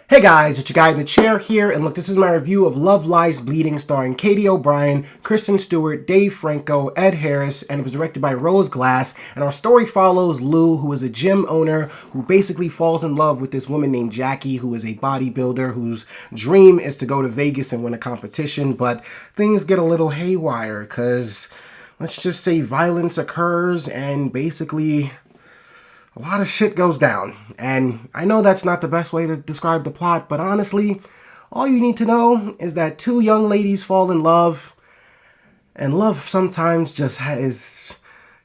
Hey guys, it's your guy in the chair here, and look, this is my review of Love Lies Bleeding, starring Katie O'Brien, Kristen Stewart, Dave Franco, Ed Harris, and it was directed by Rose Glass. And our story follows Lou, who is a gym owner who basically falls in love with this woman named Jackie, who is a bodybuilder whose dream is to go to Vegas and win a competition, but things get a little haywire because, let's just say, violence occurs and basically a lot of shit goes down. And I know that's not the best way to describe the plot, but honestly, all you need to know is that two young ladies fall in love, and love sometimes just is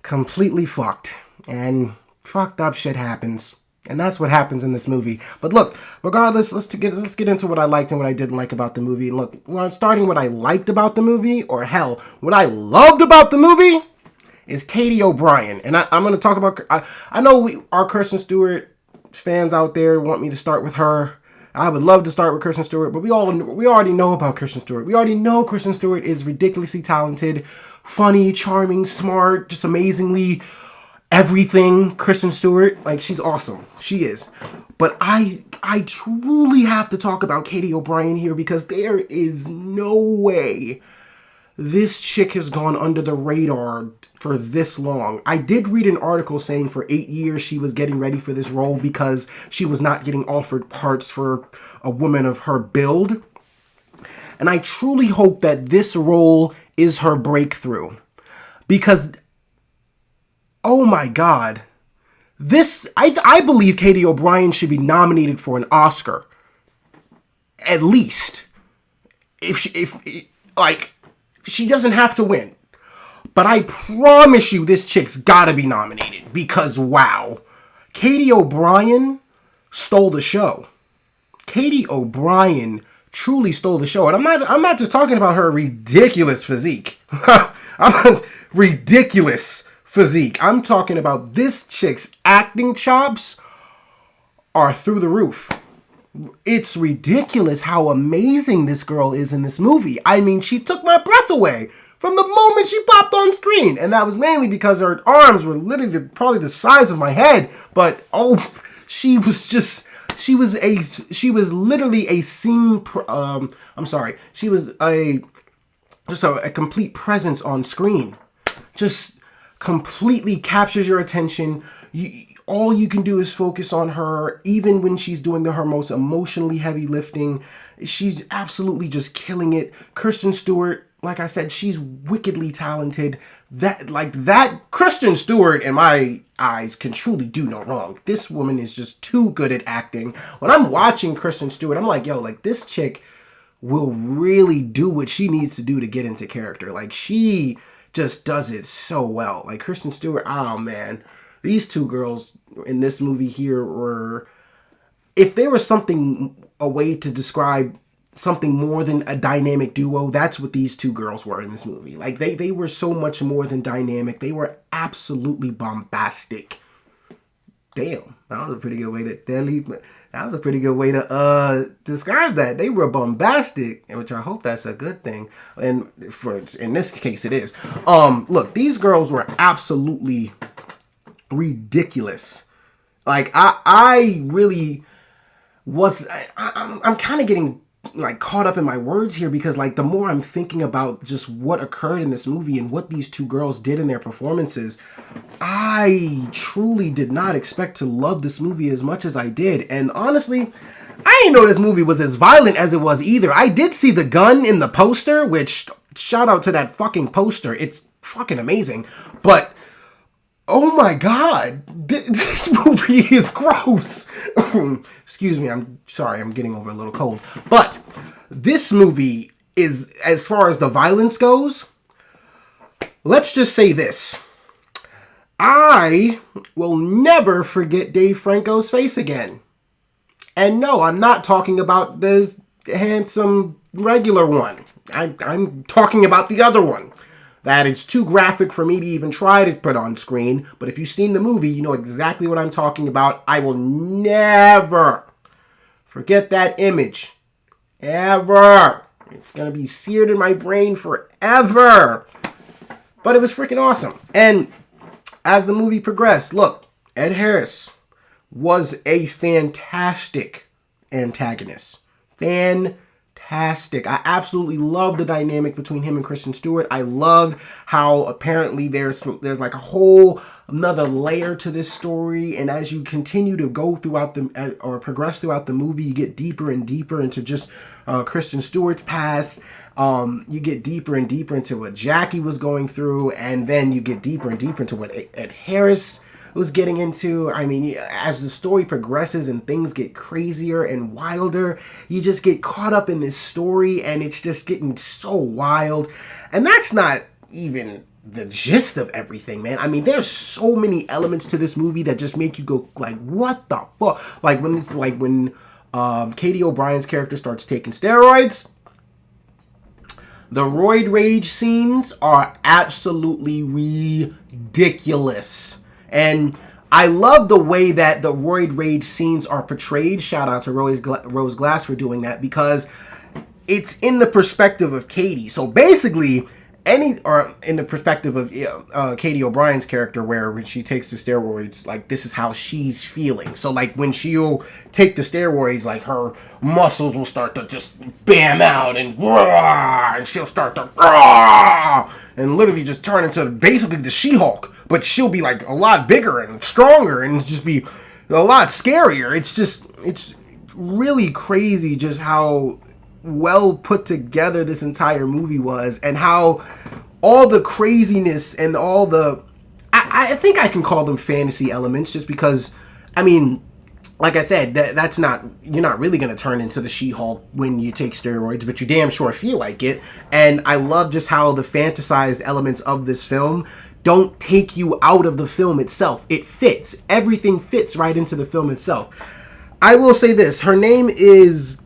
completely fucked, and fucked up shit happens. And that's what happens in this movie. But look, regardless, let's get into what I liked and what I didn't like about the movie. And look, starting what I liked about the movie, or hell, what I loved about the movie, is Katie O'Brien. And I'm going to talk about, I know our Kristen Stewart fans out there want me to start with her. I would love to start with Kristen Stewart, but we already know about Kristen Stewart. We already know Kristen Stewart is ridiculously talented, funny, charming, smart, just amazingly everything. Kristen Stewart, like, she's awesome. She is. But I truly have to talk about Katie O'Brien here, because there is no way this chick has gone under the radar for this long. I did read an article saying for 8 years she was getting ready for this role because she was not getting offered parts for a woman of her build. And I truly hope that this role is her breakthrough. Because, oh my God, I believe Katie O'Brien should be nominated for an Oscar. At least. She doesn't have to win. But I promise you this chick's gotta be nominated. Because, wow. Katie O'Brien stole the show. Katie O'Brien truly stole the show. And I'm not just talking about her ridiculous physique. Ridiculous physique. I'm talking about this chick's acting chops are through the roof. It's ridiculous how amazing this girl is in this movie. I mean, she took my breath away from the moment she popped on screen. And that was mainly because her arms were literally probably the size of my head. But, she was literally a scene, she was a complete presence on screen. Just completely captures your attention. All you can do is focus on her, even when she's doing her most emotionally heavy lifting. She's absolutely just killing it. Kristen Stewart, like I said, she's wickedly talented. That Kristen Stewart, in my eyes, can truly do no wrong. This woman is just too good at acting. When I'm watching Kristen Stewart, I'm like, yo, like, this chick will really do what she needs to do to get into character. Like, she just does it so well. Like, Kristen Stewart, oh man. These two girls in this movie here were, if there was a way to describe something more than a dynamic duo, that's what these two girls were in this movie. Like, they were so much more than dynamic. They were absolutely bombastic. Damn, that was a pretty good way to describe that. They were bombastic, which I hope that's a good thing. And in this case, it is. Look, these girls were absolutely ridiculous. Like, I really was, I'm kind of getting like caught up in my words here, because like the more I'm thinking about just what occurred in this movie and what these two girls did in their performances, I truly did not expect to love this movie as much as I did. And honestly, I didn't know this movie was as violent as it was either. I did see the gun in the poster, which, shout out to that fucking poster. It's fucking amazing. But oh my God, this movie is gross. Excuse me, I'm sorry, I'm getting over a little cold. But this movie is, as far as the violence goes, let's just say this. I will never forget Dave Franco's face again. And no, I'm not talking about the handsome regular one. I'm talking about the other one. That is too graphic for me to even try to put on screen. But if you've seen the movie, you know exactly what I'm talking about. I will never forget that image. Ever. It's going to be seared in my brain forever. But it was freaking awesome. And as the movie progressed, look, Ed Harris was a fantastic antagonist. Fantastic. I absolutely love the dynamic between him and Kristen Stewart. I loved how apparently there's like a whole another layer to this story, and as you continue to go throughout the or progress throughout the movie, you get deeper and deeper into just Kristen Stewart's past. You get deeper and deeper into what Jackie was going through, and then you get deeper and deeper into what Ed Harris was getting into. I mean, as the story progresses and things get crazier and wilder, you just get caught up in this story, and it's just getting so wild. And that's not even the gist of everything, man. I mean, there's so many elements to this movie that just make you go like, what the fuck? Like when Katie O'Brien's character starts taking steroids. The roid rage scenes are absolutely ridiculous. And I love the way that the roid rage scenes are portrayed. Shout out to Rose Glass for doing that, because it's in the perspective of Katie. So basically, in the perspective of Katie O'Brien's character, where when she takes the steroids, like, this is how she's feeling. So like when she'll take the steroids, like her muscles will start to just bam out and rah, and she'll start to rah, and literally just turn into basically the She-Hulk, but she'll be like a lot bigger and stronger and just be a lot scarier. It's really crazy just how well put together this entire movie was, and how all the craziness and all the I think I can call them fantasy elements, just because, I mean, like I said, that's not, you're not really going to turn into the She-Hulk when you take steroids, but you damn sure feel like it. And I love just how the fantasized elements of this film don't take you out of the film itself. It fits. Everything fits right into the film itself. I will say this. Her name is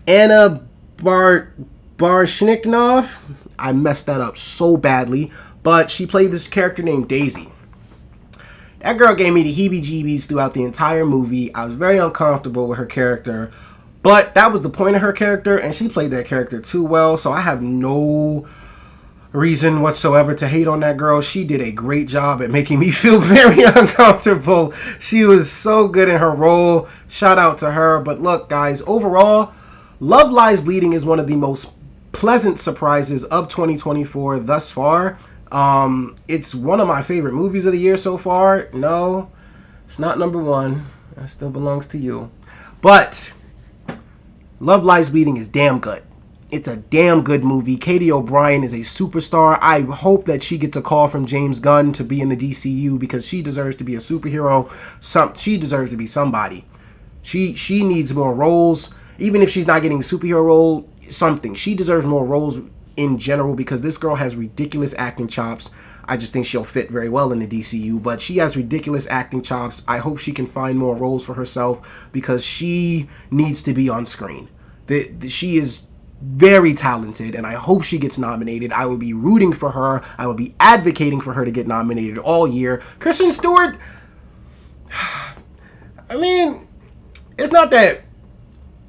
Anna Baryshnikov. I messed that up so badly, but she played this character named Daisy. That girl gave me the heebie-jeebies throughout the entire movie. I was very uncomfortable with her character, but that was the point of her character, and she played that character too well, so I have no reason whatsoever to hate on that girl. She did a great job at making me feel very uncomfortable. She was so good in her role. Shout out to her. But look, guys, overall, Love Lies Bleeding is one of the most pleasant surprises of 2024 thus far. It's one of my favorite movies of the year so far. No, it's not number one. That still belongs to you. But Love Lies Bleeding is damn good. It's a damn good movie. Katie O'Brien is a superstar. I hope that she gets a call from James Gunn to be in the DCU, because she deserves to be a superhero. She deserves to be somebody. She needs more roles. Even if she's not getting a superhero role, something. She deserves more roles in general, because this girl has ridiculous acting chops. I just think she'll fit very well in the DCU, but she has ridiculous acting chops. I hope she can find more roles for herself, because she needs to be on screen. She is very talented, and I hope she gets nominated. I will be rooting for her. I will be advocating for her to get nominated all year. Kristen Stewart, I mean, it's not that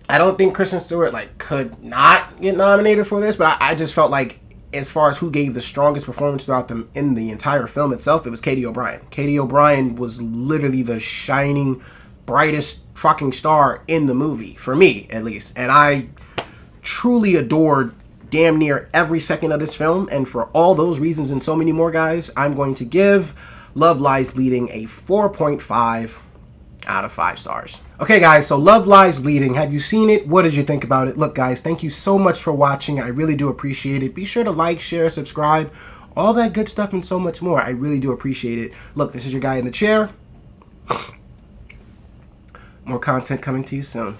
I don't think Kristen Stewart could not get nominated for this, but I just felt like, as far as who gave the strongest performance throughout in the entire film itself, it was Katie O'Brien. Katie O'Brien was literally the shining, brightest fucking star in the movie, for me at least. And I truly adored damn near every second of this film, and for all those reasons and so many more, guys, I'm going to give Love Lies Bleeding a 4.5 out of 5 stars. Okay, guys, so Love Lies Bleeding. Have you seen it? What did you think about it? Look, guys, thank you so much for watching. I really do appreciate it. Be sure to like, share, subscribe, all that good stuff and so much more. I really do appreciate it. Look, this is your guy in the chair. More content coming to you soon.